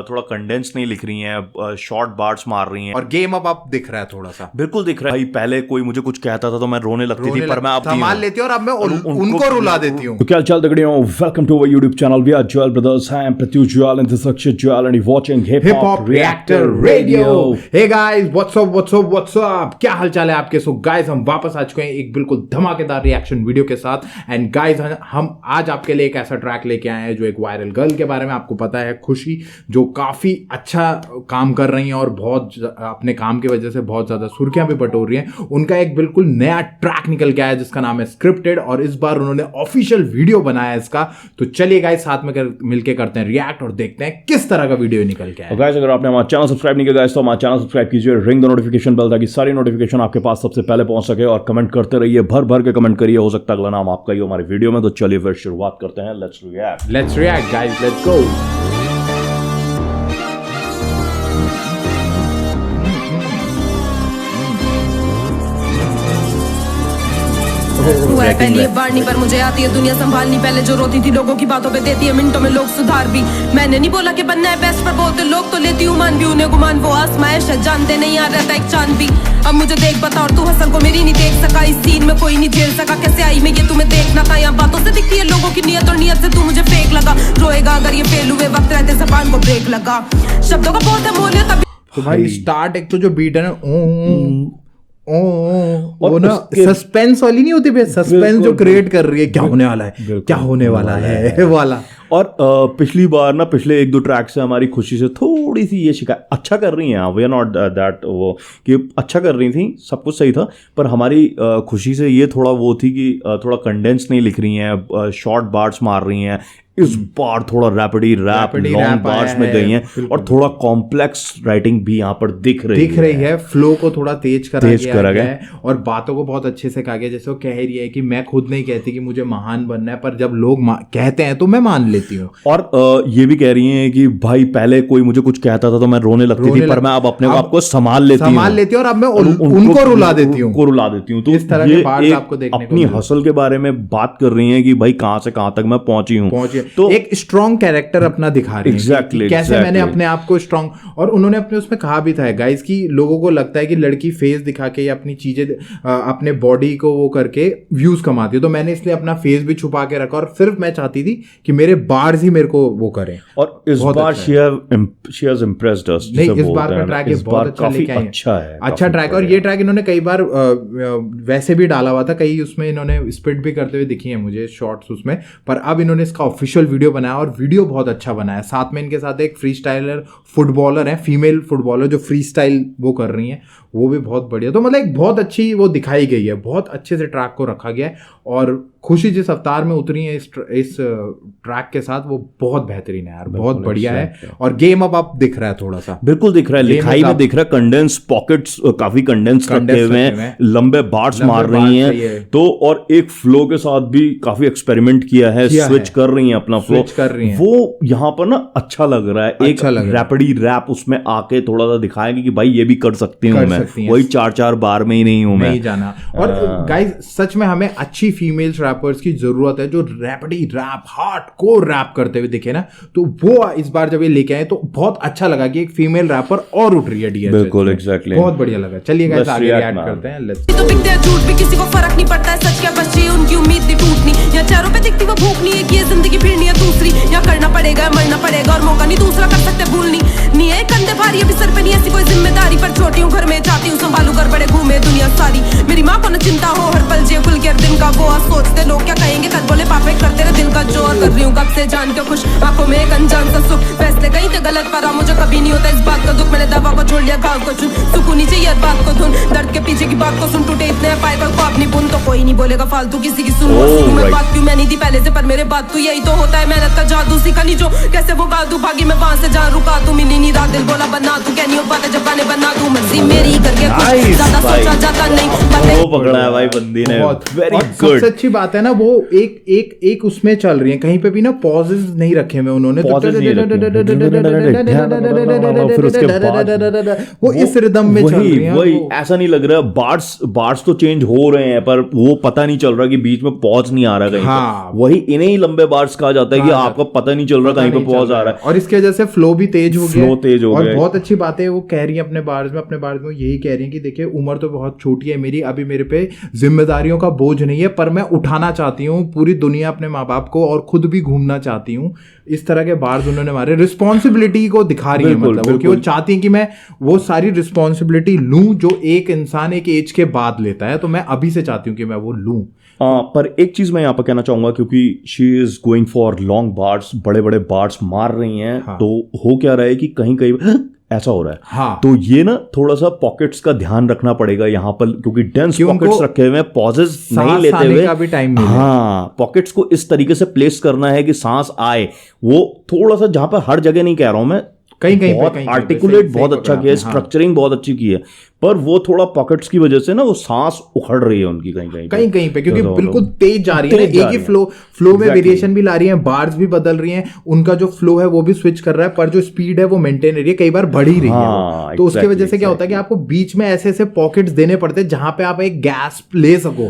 थोड़ा कंडेंस नहीं लिख रही हैं, शॉर्ट बार्स मार रही हैं और गेम अब दिख रहा है थोड़ा सा। बिल्कुल दिख रहा है भाई। पहले कोई मुझे कुछ कहता था तो मैं रोने लगती थी, पर मैं अब संभाल लेती हूँ और अब मैं उनको रुला देती हूँ। तो क्या चल दगड़ियों, welcome to our YouTube channel. We are Joel Brothers. I am Pratyush Joel and this is Akshay Joel and you're watching Hip Hop Reactor Radio. Hey guys, what's up? क्या हालचाल है आपके? सो गाइस हम वापस आ चुके हैं एक बिल्कुल धमाकेदार रिएक्शन वीडियो के साथ। एंड गाइस हम आज आपके लिए एक ऐसा ट्रैक लेके आए हैं जो एक वायरल गर्ल के बारे में आपको पता है, खुशी, जो काफी अच्छा काम कर रही हैं और बहुत अपने काम की वजह से बहुत ज्यादा सुर्खियां भी बटोर रही हैं। उनका एक बिल्कुल नया ट्रैक निकल के आया जिसका नाम है स्क्रिप्टेड और इस बार उन्होंने ऑफिशियल वीडियो बनाया है इसका। तो चलिए गाइस साथ में मिलके करते हैं रिएक्ट और देखते हैं किस तरह का वीडियो निकल के आया। गाइस अगर आपने हमारा चैनल सब्सक्राइब नहीं किया गाइस तो हमारा चैनल सब्सक्राइब कीजिए, रिंग द नोटिफिकेशन बेल ताकि सारी नोटिफिकेशन आपके पास सबसे पहले पहुंच सके और कमेंट करते रहिए, भर भर के कमेंट करिए, हो सकता है अगला नाम आपका ही हो हमारी वीडियो में। तो चलिए फिर शुरुआत करते हैं। Let's react guys, let's go. हुआ है पहली बार नहीं पर मुझे आती है दुनिया संभालनी। पहले जो रोती थी लोगों की बातों पे देती है मिनटों में लोग सुधार भी। मैंने नहीं बोला कि बनना है बेस्ट पर बोलते लोग तो लेती हूँ मान भी उन्हें गुमान। वो आसमाइश है जानते नहीं आ रहता एक चांद भी। अब मुझे देख बता और तू हसन को मेरी नहीं देख सका, इस सीन में कोई नहीं झेल सका। कैसे आई मैं ये तुम्हें देखना था, यहाँ बातों से दिखती है लोगों की नियत और नियत से तू मुझे फेक लगा। रोएगा अगर ये फेल हुए वक्त रहते जबान को ब्रेक लगा। शब्दों का बहुत है मोल तभी। तो भाई स्टार्ट एक तो जो बीट है ना वो ना सस्पेंस वाली नहीं होती भाई, सस्पेंस जो क्रिएट कर रही है क्या होने वाला है, क्या होने वाला है वाला। और पिछली बार ना पिछले एक दो ट्रैक से हमारी खुशी से थोड़ी सी ये शिकायत, अच्छा कर रही हैं वी आर नॉट दैट वो कि अच्छा कर रही थी, सब कुछ सही था, पर हमारी खुशी से ये थोड़ा वो थी कि थोड़ा कंडेंस नहीं लिख रही हैं, शॉर्ट बार्स मार रही हैं। इस बार थोड़ा रैपिडी रैप लॉन्ग बार्स में गई हैं और थोड़ा कॉम्प्लेक्स राइटिंग भी यहाँ पर दिख रही है। फ्लो को थोड़ा तेज करा गया है और बातों को बहुत अच्छे से कहा गया। जैसे वो कह रही है कि मैं खुद नहीं कहती कि मुझे महान बनना है, पर जब लोग कहते हैं तो मैं मान लेती हूँ। और ये भी कह रही हैं कि भाई पहले कोई मुझे कुछ कहता था तो मैं रोने लगती थी, पर मैं अब अपने आप को संभाल लेती हूँ और अब मैं उनको रुला देती हूँ। तो इस तरह के बात आपको देखने को अपनी हसल के बारे में बात कर रही हैं कि भाई कहाँ से कहाँ तक मैं पहुंची हूँ। तो एक स्ट्रॉन्ग कैरेक्टर अपना दिखा रही है। Exactly, कैसे मैंने अपने आप को स्ट्रॉन्ग, और उन्होंने अपने उसमें कहा भी था गाइस कि लोगों को लगता है कि लड़की फेस दिखा के या अपनी चीजें अपने बॉडी को वो करके व्यूज कमाती है, तो मैंने इसलिए अपना फेस भी छुपा के रखा और सिर्फ मैं चाहती थी कि मेरे बार्स ही मेरे को वो करें। और इस बार शी हैज इम्प्रेस्ड अस। नहीं, इस बार का ट्रैक बहुत अच्छा लेके आए, अच्छा ट्रैक। और ये ट्रैक इन्होंने कई बार वैसे भी डाला हुआ था, कई उसमें इन्होंने स्पिट भी करते हुए दिखी है मुझे शॉर्ट्स उसमें, पर अब इन्होंने इसका ऑफिशियल वीडियो बनाया और वीडियो बहुत अच्छा बनाया। साथ में इनके साथ एक फ्री स्टाइलर फुटबॉलर है, फीमेल फुटबॉलर जो फ्री स्टाइल वो कर रही हैं, वो भी बहुत बढ़िया। तो मतलब एक बहुत अच्छी वो दिखाई गई है, बहुत अच्छे से ट्रैक को रखा गया है और खुशी जिस अवतार में उतरी है इस ट्रैक के साथ वो बहुत बेहतरीन है यार, बहुत बढ़िया है। और गेम अब दिख रहा है थोड़ा सा, बिल्कुल दिख रहा है, लिखाई में दिख रहा है, कंडेंस पॉकेट्स काफी कंडेंस रखे हुए हैं, लंबे बार्स मार रही हैं तो, और एक फ्लो के साथ भी काफी एक्सपेरिमेंट किया है, स्विच कर रही हैं अपना फ्लो कर रही हैं। वो यहाँ पर ना अच्छा लग रहा है, एक रैपिडी रैप उसमें आके थोड़ा सा दिखाएंगे कि भाई ये भी कर सकती हूँ मैं, वही 4 बार में ही नहीं हूँ मैं जाना। और गाइस सच में हमें अच्छी फीमेल्स रैपर्स की जरूरत है जो रैपिडी रैप हार्डकोर रैप करते हुए दिखे ना, तो वो इस बार जब ये लेके आए तो बहुत अच्छा लगा कि एक फीमेल रैपर और उठ रही है डीएच। बिल्कुल एग्जैक्टली, बहुत बढ़िया लगा। चलिए गाइस आगे रिएक्ट करते हैं। लेट्स तो दिखते हैं झूठ भी किसी को फर्क नहीं पड़ता है, सच क्या बस चाहिए उनकी उम्मीद नहीं टूटनी। या चारों पे दिखती वो भूख नहीं है कि ये जिंदगी फिरनी है दूसरी, या करना पड़ेगा मरना पड़ेगा और मौका नहीं दूसरा कर सकते भूलनी नहीं है। कंधे भारी अभी सर पे नहीं ऐसी कोई जिम्मेदारी, पर छोटी हूँ घर में चाहती हूँ संभालू कर बड़े घूमे दुनिया सारी। मेरी माँ को न चिंता हो हर पल जे खुल के दिन का वो सोचते लोग क्या कहेंगे, कद बोले पापे करते रहे दिल का जोर। कर रही हूँ कब से जान के खुश आंखों में एक अनजान सा सुख, फैसले कहीं थे गलत पर मुझे कभी नहीं होता इस बात का दुख। मैंने दवा को छोड़ लिया घाव को चुन, सुकूनी चाहिए बात को धुन, दर्द के पीछे की बात को सुन, टूटे इतने पाए को अपनी बुन तो कोई नहीं बोलेगा फालतू किसी की सुन। मैं बात क्यों मैं नहीं थी पहले से, पर मेरे बात तो यही तो होता है मेहनत का जादू सीखा नहीं जो कैसे वो गा दूं भागी मैं वहां से जहाँ रुका तू मिली नहीं रात दिल बोला बना तू क्या नहीं हो पाता जब गाने बना तू मर्जी मेरी करके कुछ ज्यादा सोचा जाता नहीं। वो पकड़ा है भाई बंदी ने, वेरी गुड। सबसे अच्छी बात है ना वो एक उसमें चल रही है, कहीं पे भी ना पॉजेस नहीं रखे हुए उन्होंने, फिर उसके बाद वो इस रिदम में चल रही है। वही ऐसा नहीं लग रहा, बार्स तो चेंज हो रहे हैं पर वो पता नहीं चल रहा कि बीच में पॉज नहीं आ रहा कहीं हाँ, पे। वही इन्हें ही लंबे बार्स कहा जाता है कि आपको पता नहीं चल रहा कहीं पे पॉज आ रहा है, और इसकी वजह से फ्लो भी तेज हो गया, फ्लो तेज हो और गया। बहुत अच्छी बात है वो कह रही है अपने बारे में यही कह रही है कि देखिए उम्र तो बहुत छोटी है मेरी, अभी मेरे पे जिम्मेदारियों का बोझ नहीं है, पर मैं उठाना चाहती हूँ पूरी दुनिया अपने माँ बाप को, और खुद भी घूमना चाहती हूँ। इस तरह के बार्स उन्होंने मारे, रिस्पॉन्सिबिलिटी को दिखा रही है, मतलब कि वो चाहती है कि मैं वो सारी रिस्पॉन्सिबिलिटी लूं जो एक इंसान एक एज के बाद लेता है, तो मैं अभी से चाहती हूँ कि मैं वो लूं। पर एक चीज मैं यहाँ पर कहना चाहूंगा, क्योंकि she is going for long bars, बड़े बड़े बार्स मार रही हैं, हाँ। तो हो क्या रहा है कि कहीं कहीं ऐसा हो रहा है। हाँ। तो ये ना थोड़ा सा पॉकेट्स का ध्यान रखना पड़ेगा यहाँ पर, क्योंकि डेंस पॉकेट्स रखे हुए हैं, पॉजेस नहीं लेते हुए, का भी टाइम नहीं, हाँ, पॉकेट्स को इस तरीके से प्लेस करना है कि सांस आए, वो थोड़ा सा, जहां पर हर जगह नहीं कह रहा हूं मैं, कहीं बहुत आर्टिकुलेट बहुत अच्छा किया है, स्ट्रक्चरिंग बहुत अच्छी की है, पर वो थोड़ा पॉकेट्स की वजह से ना वो सांस उखड़ रही है उनकी कहीं पे, क्योंकि बिल्कुल तेज जा रही है, एक ही फ्लो में वेरिएशन भी ला रही है, बार्स भी बदल रही हैं, उनका जो फ्लो है वो भी स्विच कर रहा है, पर जो स्पीड है वो मेंटेन रही है, कई बार बढ़ ही रही है। तो उसकी वजह से क्या होता है कि आपको बीच में ऐसे ऐसे पॉकेट्स देने पड़ते हैं जहां पे आप एक गैस ले सको,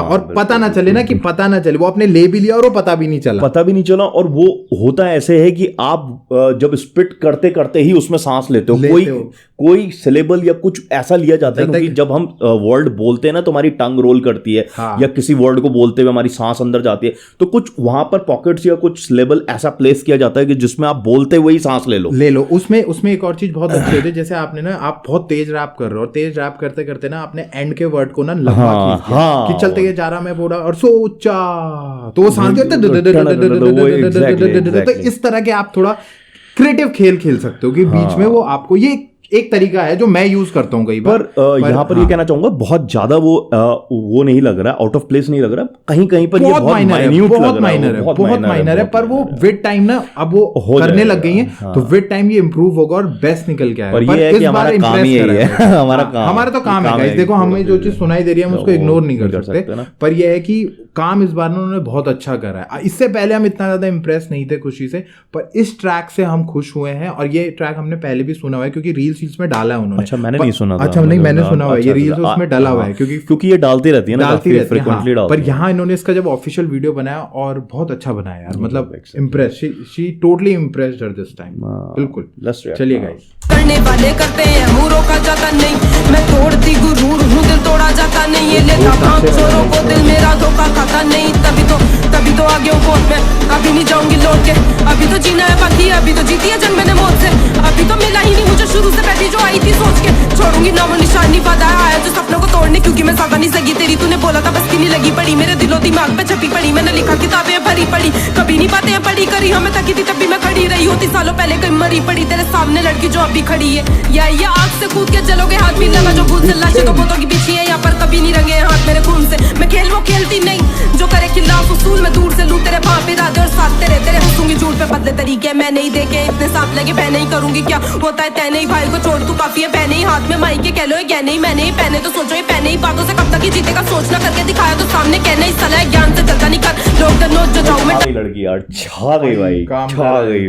और पता ना चले ना, कि पता ना चले, वो आपने ले भी लिया और वो पता भी नहीं चला। और वो होता ऐसे है कि आप जब स्पिट करते करते ही उसमें सांस लेते हो, कोई सिलेबल या कुछ ऐसा लिया जाता है, क्योंकि जब हम वर्ड बोलते हैं ना तो हमारी टंग रोल करती है, हाँ। या किसी वर्ड को बोलते हुए हमारी सांस अंदर जाती है, तो कुछ वहां पर पॉकेट्स या कुछ सिलेबल ऐसा प्लेस किया जाता है कि जिसमें आप बोलते हुए ही सांस ले लो। उसमें एक और चीज बहुत अच्छी होती है, जैसे आपने ना, आप बहुत तेज रैप कर रहे हो, और तेज रैप करते करते ना आपने एंड के वर्ड को ना लंबा खींच दिया, कि चलते जा रहा मैं बोल रहा, और सोचा, तो वो सांस तो इस तरह के आप थोड़ा क्रिएटिव खेल सकते हो, कि बीच में वो आपको, ये एक तरीका है जो मैं यूज करता हूँ कई बार। पर यहाँ पर ये कहना चाहूंगा, बहुत ज्यादा वो नहीं लग रहा, आउट ऑफ प्लेस नहीं लग रहा, कहीं कहीं पर बहुत माइनर है, पर वो विद टाइम ना अब वो करने लग गई है, तो विद टाइम ये इंप्रूव होगा और बेस्ट निकल के आएगा। पर ये है कि हमारा काम ही है, हमारा तो काम है, देखो हमें जो चीज सुनाई दे रही है हम उसको इग्नोर नहीं कर सकते, पर यह है कि काम इस बार उन्होंने बहुत अच्छा करा है। इससे पहले हम इतना ज्यादा इंप्रेस नहीं थे खुशी से, पर इस ट्रैक से हम खुश हुए हैं, और ये ट्रैक हमने पहले भी सुना हुआ है, क्योंकि रील्स में डाला है उन्होंने। अच्छा, मैंने नहीं सुना था। अच्छा, नहीं, मैंने सुना हुआ है, ये रील्स उसमें डाला हुआ है, क्योंकि ये डालती रहती है ना, फ्रीक्वेंटली डालती है, पर यहाँ इन्होंने इसका जब ऑफिशियल वीडियो बनाया, और बहुत अच्छा बनाया यार, मतलब impress, she totally impressed her this time. बिल्कुल, चलिए गाइस। करने वाले करते हैं, मुंह रोका जाता नहीं, मैं तोड़ती गुरूर हूँ, दिल तोड़ा जाता नहीं, ये लेता भाग चोरों को, दिल मेरा धोखा खाता नहीं, तभी तो आगे हूँ मैं, अभी नहीं जाऊंगी लौट के, अभी तो जीना है बाकी, अभी तो जीती है जन्म मैंने मौत से, अभी तो मिला ही नहीं मुझे शुरू से बैठी जो आई थी सोच के, छोड़ूंगी ना वो निशानी, वादा आया जो सपनों को तोड़ने, क्योंकि मैं ज्यादा नहीं सगी तेरी, तूने बोला था बस की नहीं लगी पड़ी, मेरे दिलो दिमाग पे छपी पड़ी, मैंने लिखा किताबें भरी पड़ी, कभी नहीं बातें पढ़ी करी, हमें थकी थी तब भी मैं खड़ी रही होती, सालों पहले कहीं मरी पड़ी, तेरे सामने लड़की जो अभी खड़ी है, या आग से कूद के चलोगे, हाथ भी लगा जो भूल से लाशें तो बोतों की पीछे है, यहाँ पर कभी नहीं रंगे हाथ मेरे खून से, मैं खेल वो खेलती नहीं, जो करे खिलाफ उसूल, मैं दूर से लूं तेरे भाव पे राधे और साथ तेरे हंसूंगी झूठ पे बदले तरीके, मैं नहीं देखे इतने सांप लगे, मैं नहीं करूंगी क्या होता है तय नहीं, भाई को छोड़ तू काफी है, पहने ही हाथ में माई के कह लो गहने ही, मैंने ही पहने तो सोचो ये पहने ही, बातों से कब तक ही जीतेगा, सोचना करके दिखाया तो सामने कहना ही सलाह है, ज्ञान से चलता नहीं कर, लोग नोट जो जाऊं मैं, लड़की यार छा गई भाई, छा गई,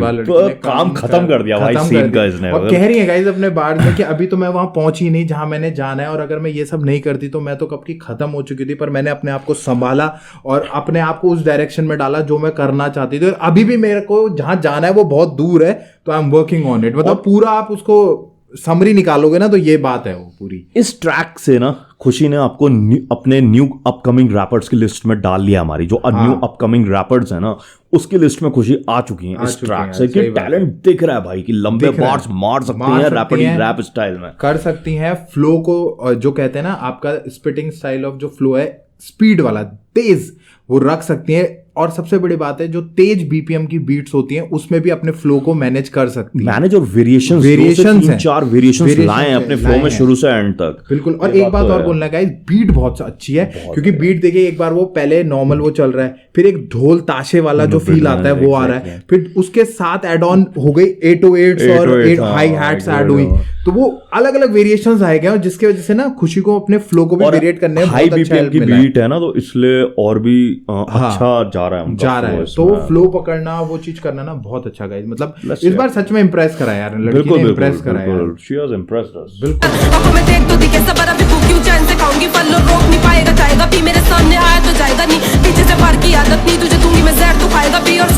काम खत्म कर दिया भाई सीन का इसने, और कह रही है गाइस अपने बार में कि अभी तो मैं वहां पहुंची नहीं जहां मैंने जाना है, और अगर मैं ये सब नहीं करती तो मैं तो कब की खत्म हो चुकी थी, पर मैंने अपने आप को संभाला और अपने आप को उस डायरेक्शन में डाला जो मैं करना चाहती थी, और अभी भी मेरे को जहां जाना है वो बहुत दूर है, तो I am working on it, मतलब पूरा आप उसको समरी निकालोगे ना तो ये बात है वो पूरी। इस ट्रैक से ना खुशी ने आपको अपने न्यू अपकमिंग रैपर्स की लिस्ट में डाल लिया, हमारी जो न्यू अपकमिंग रैपर्स है ना उसकी लिस्ट में खुशी आ चुकी है इस ट्रैक से, कि टैलेंट दिख रहा है भाई, कि लंबे बार्स मार सकती हैं रैप स्टाइल में, कर सकती हैं, फ्लो को जो कहते हैं ना, आपका स्पिटिंग स्टाइल ऑफ जो फ्लो है स्पीड वाला तेज, वो रख सकती हैं, और सबसे बड़ी बात है जो तेज बीपीएम की बीट्स होती हैं उसमें भी अपने फ्लो को मैनेज कर सकती है, मैनेज, और वेरिएशंस 4 वेरिएशंस लाए हैं अपने फ्लो में शुरू से एंड तक। बिल्कुल, और एक बात और बोलना गाइस, बीट बहुत अच्छी है, क्योंकि बीट देखिए एक बार वो पहले नॉर्मल वो चल रहा है, फिर एक ढोल ताशे वाला जो फील आता है वो आ रहा है, फिर उसके साथ एड ऑन हो गई 808s और 8 हाई हैट्स ऐड हुई, तो वो अलग अलग वेरिएशंस आए गए और जिसकी वजह से ना खुशी को अपने फ्लो को भी वेरिएट करने में हाई बहुत अच्छा बीपीएम की हेल्प मिला है। बीट है ना, तो इसलिए और भी अच्छा जा रहा है उनका जा रहा है, flow तो इसमें। फ्लो पकड़ना वो चीज करना ना बहुत अच्छा गाइस, मतलब Let's इस see. बार सच में इम्प्रेस करा यार, लड़की ने इम्प्रेस करा यार, She has impressed us. बिल्कुल। आंखों में देख तो दिखे सबर, अभी भूख क्यों चैन से खाऊंगी फल और रोक नहीं पाएगा, जाएगा भी मेरे सामने आया तो जाएगा नहीं, पीछे से मार की आदत नहीं, तुझे दूंगी मैं जहर, तू खाएगा भी। और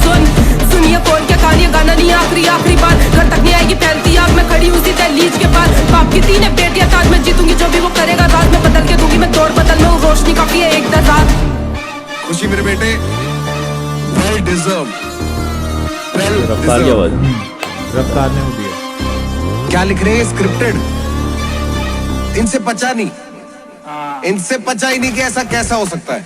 सुनिए खोल के कहानी, गाना नहीं आखिरी बार, घर तक नहीं आएगी फैलती आग, मैं खड़ी उसी दहलीज के पार, बाप की 3 बेटियां ताज, मैं जीतूंगी जो भी वो करेगा, रात में बदल के दूंगी मैं दौड़, बदल में रोशनी काफी है एक रात। खुशी मेरे बेटे, well deserved, well रफ्तार की आवाज। रफ्तार ने वो दिया। क्या लिख रहे हैं स्क्रिप्टेड, इनसे पचा नहीं, इनसे पचा ही नहीं कि ऐसा कैसा हो सकता है।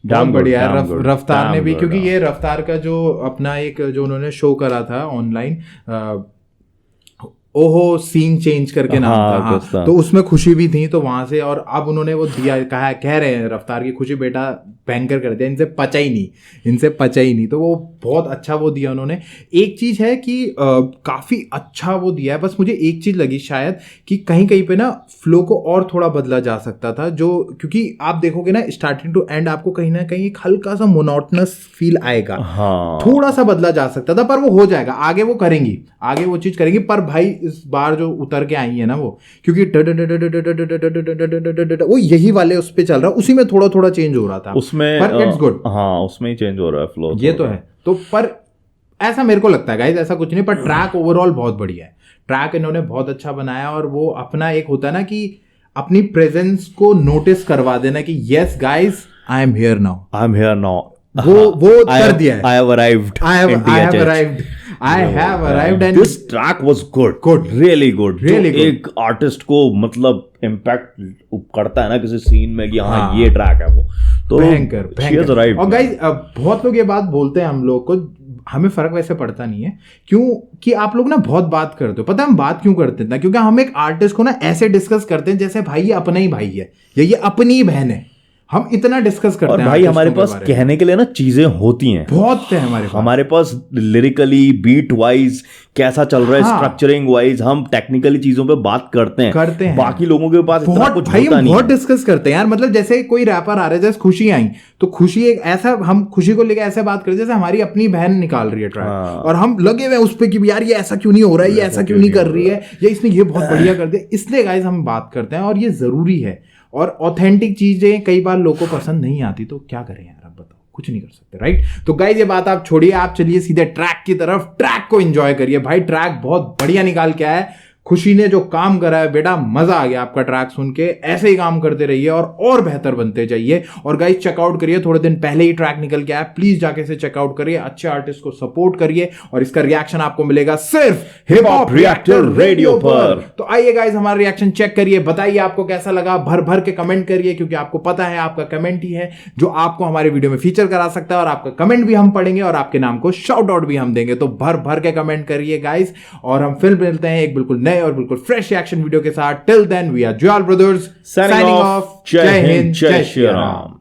बहुत बढ़िया है damn good, रफ्तार ने damn भी, good, क्योंकि हाँ। ये रफ्तार का जो अपना एक जो उन्होंने शो करा था ऑनलाइन, ओहो सीन चेंज करके नाम हाँ, था, हाँ, कुछ था। तो उसमें खुशी भी थी, तो वहां से और अब उन्होंने वो दिया, कह रहे हैं रफ्तार की खुशी बेटा बैंकर कर दिया, इनसे पचा ही नहीं, तो वो बहुत अच्छा वो दिया उन्होंने। एक चीज है कि काफी अच्छा वो दिया है, बस मुझे एक चीज लगी शायद कि कहीं कहीं पे ना फ्लो को और थोड़ा बदला जा सकता था, जो क्योंकि आप देखोगे ना स्टार्टिंग टू एंड आपको कहीं ना कहीं एक हल्का सा मोनोटनस फील आएगा, हाँ, थोड़ा सा बदला जा सकता था, पर वो हो जाएगा, आगे वो चीज करेंगी। पर भाई इस बार जो उतर के आई है ना वो, क्योंकि वो यही वाले उस पे चल रहा, उसी में थोड़ा थोड़ा चेंज हो रहा था उसमें पर इट्स गुड, हाँ उसमें ही चेंज हो रहा है फ्लो, ये तो है। तो पर ऐसा मेरे को लगता है गाइस, ऐसा कुछ नहीं, पर ट्रैक ओवरऑल बहुत बढ़िया है, ट्रैक इन्होंने बहुत अच्छा बनाया, और वो अपना एक होता है ना कि अपनी प्रेजेंस को नोटिस करवा देना कि yes guys I am here now, वो कर दिया है। I have arrived. I have arrived and this track was good, really good. Really तो good. एक आर्टिस्ट को मतलब इम्पैक्ट करता है ना किसी सीन में कि हाँ हाँ। ये ट्रैक है वो, तो भयंकर she has arrived. और गाइस बहुत लोग ये बात बोलते हैं हम लोग को, हमें फर्क वैसे पड़ता नहीं है, क्यों कि आप लोग ना बहुत बात करते हो, पता है हम बात क्यों करते हैं ना, क्योंकि हम एक आर्टिस्ट को ना ऐसे डिस्कस करते हैं जैसे भाई ये अपना ही भाई है या ये अपनी ही बहन है, हम इतना डिस्कस करते और हैं। भाई हमारे आर्टिस्टों के पास बारे में कहने के लिए ना चीजें होती हैं, बहुत है हमारे पास लिरिकली बीट वाइज कैसा चल रहा है, हाँ। स्ट्रक्चरिंग वाइज हम टेक्निकली चीजों पे बात करते हैं। बाकी लोगों के पास इतना बहुत कुछ भाई होता हम नहीं बहुत है। डिस्कस करते हैं यार, मतलब जैसे कोई रैपर आ रहा है, जैसे खुशी आई, तो खुशी एक ऐसा, हम खुशी को लेके ऐसे बात करते हैं जैसे हमारी अपनी बहन निकाल रही है ट्रैक, हाँ। और हम लगे हुए उस पे कि यार ये ऐसा क्यों नहीं हो रहा है, ये ऐसा क्यों नहीं कर रही है, या इसने ये बहुत बढ़िया कर दिया, इसलिए गाइस हम बात करते हैं, और ये जरूरी है। और ऑथेंटिक चीजें कई बार लोगों को पसंद नहीं आती, तो क्या करें यार, अब बताओ, कुछ नहीं कर सकते, राइट। तो गाइस ये बात आप छोड़िए, आप चलिए सीधे ट्रैक की तरफ, ट्रैक को एंजॉय करिए भाई, ट्रैक बहुत बढ़िया निकाल के आया है, खुशी ने जो काम करा है बेटा, मजा आ गया आपका ट्रैक सुन के, ऐसे ही काम करते रहिए और बेहतर बनते जाइए। और गाइस चेकआउट करिए, थोड़े दिन पहले ही ट्रैक निकल के आया, प्लीज जाके इसे चेकआउट करिए, अच्छे आर्टिस्ट को सपोर्ट करिए, और इसका रिएक्शन आपको मिलेगा सिर्फ हिप हॉप रिएक्टर रेडियो पर। तो आइए गाइस हमारा रिएक्शन चेक करिए, बताइए आपको कैसा लगा, भर भर के कमेंट करिए, क्योंकि आपको पता है आपका कमेंट ही है जो आपको हमारे वीडियो में फीचर करा सकता है, और आपका कमेंट भी हम पढ़ेंगे और आपके नाम को शाउट आउट भी हम देंगे। तो भर भर के कमेंट करिए गाइस, और हम फिर मिलते हैं एक बिल्कुल नए और बिल्कुल फ्रेश एक्शन वीडियो के साथ। Till then we are Jwal brothers signing off. जय हिंद, जय श्री राम।